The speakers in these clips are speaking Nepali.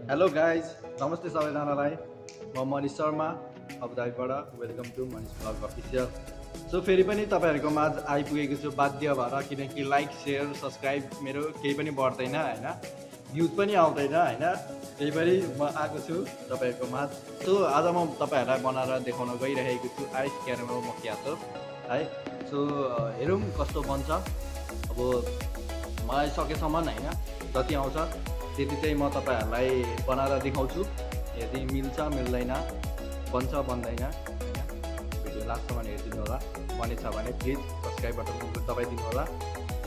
हेलो गाइज, नमस्ते सबैजनालाई। म मनिष शर्मा अबुधाबीबाट। Welcome to Manish blog official. So फेरि पनि तपाईँहरूको माझ आइपुगेको छु बाध्य भएर, किनकि लाइक सेयर सब्सक्राइब मेरो केही पनि बढ्दैन होइन, भ्युज पनि आउँदैन होइन, त्यही पनि म आएको छु तपाईँहरूको माझ। सो आज म तपाईँहरूलाई बनाएर देखाउन गइरहेको छु आइस क्यारामेल मक्यातो है। सो हेरौँ कस्तो बन्छ। अब मलाई सकेसम्म होइन जति आउँछ त्यति चाहिँ म तपाईँहरूलाई बनाएर देखाउँछु। यदि मिल्छ मिल्दैन, बन्छ बन्दैन होइन, भिडियो लास्टसम्म हेरिदिनु होला। बनेछ भने प्लिज सब्सक्राइब बटन दबाइदिनु होला।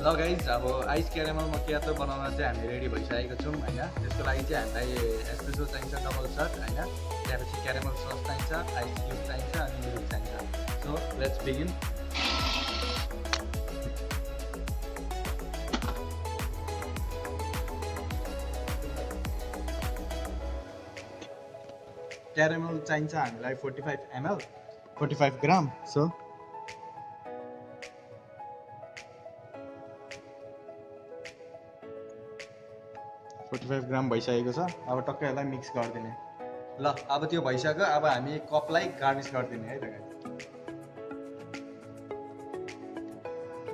ल गाइज, अब आइस क्यारामेल मक्यातो बनाउन चाहिँ हामी रेडी भइसकेको छौँ होइन। त्यसको लागि चाहिँ हामीलाई एस्प्रेसो चाहिन्छ, डबल सट होइन, त्यहाँपछि क्यारामेल सस चाहिन्छ, आइस क्युब चाहिन्छ अनि मिल्क चाहिन्छ। So let's begin. क्यारामेल चाहिन्छ हामीलाई 45 ml 45 ग्राम। सो 45 ग्राम भइसकेको छ। अब टक्कै यसलाई मिक्स गरिदिने। ल अब त्यो भइसक्यो। अब हामी कपलाई गार्निस गरिदिने है त।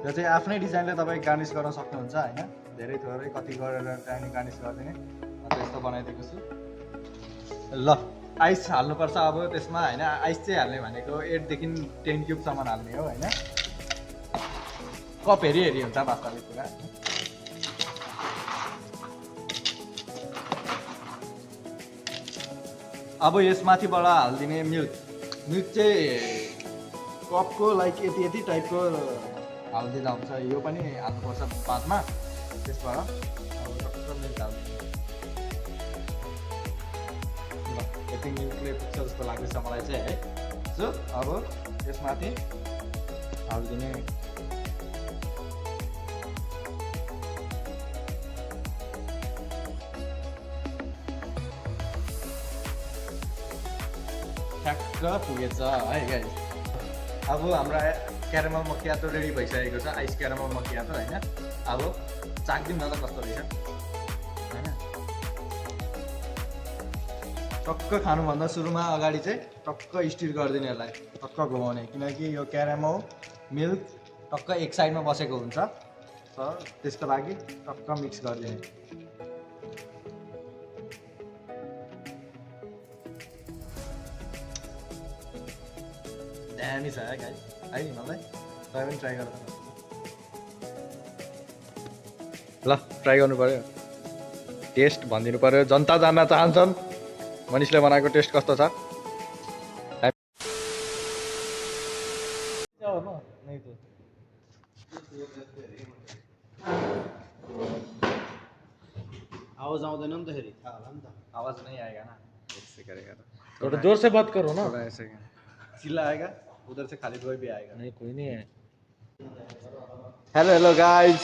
यो चाहिँ आफ्नै डिजाइनले तपाईँ गार्निस गर्न सक्नुहुन्छ होइन, धेरै थोरै कति गरेर चाहिँ गार्निस गरिदिने। अन्त यस्तो बनाइदिएको छु। ल आइस हाल्नुपर्छ अब त्यसमा होइन। आइस चाहिँ हाल्ने भनेको 8 देखि 10 क्युबसम्म हाल्ने हो होइन। कप हेरी हेरी हुन्छ वास्तविक कुरा। अब यसमाथिबाट हालिदिने मिल्क चाहिँ कपको लाइक यति टाइपको हालिदिँदा हुन्छ। यो पनि हाल्नुपर्छ बादमा। त्यसबाट अब टक्क मिल्क हालिदिने। यति मिल्कले पुग्छ जस्तो लाग्दैछ मलाई चाहिँ है। सो अब यसमाथि हालिदिने। ठ्याक्क पुगेछ है गाइस। अब हाम्रो क्यारामेल मक्यातो रेडी भइसकेको छ, आइस क्यारामेल मक्यातो होइन। अब चाख्दिउँ न त कस्तो रहेछ होइन। टक्क खानुभन्दा सुरुमा अगाडि चाहिँ टक्क स्टिर गरिदिने यसलाई, टक्क घुमाउने, किनकि यो क्यारामेल मिल्क टक्क एक साइडमा बसेको हुन्छ। त्यसको लागि टक्क मिक्स गरिदिने। दामी छ है गाइस है। मलाई तपाईँ पनि ट्राई गर्नु। ल ट्राई गर्नु पऱ्यो, टेस्ट भनिदिनु पऱ्यो। जनता जान्न चाहन्छन् मनिषले बनाएको टेस्ट कस्तो छ। आवाज आउँदैन नि त फेरि, थाहा होला नि त। आवाज नहीं आएगा ना, ऐसे करेगा तो थोड़ा जोर से बात करो ना। थोड़ा ऐसे चिल्ला आएगा, उधर से खाली कोई भी आएगा। नहीं कोई नहीं है। Hello guys.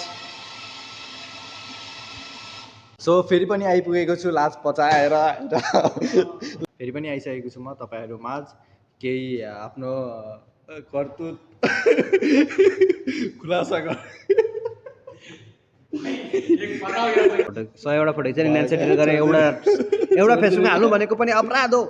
सो फेरि पनि आइपुगेको छु लाज पचाएर। फेरि पनि आइसकेको छु म तपाईँहरू माझ। केही आफ्नो करतुत खुलासा गर। 100 वटा फोटो चाहिँ नेन्सेट गरेर एउटा फेसबुकमा हाल्नु भनेको पनि अपराध हो।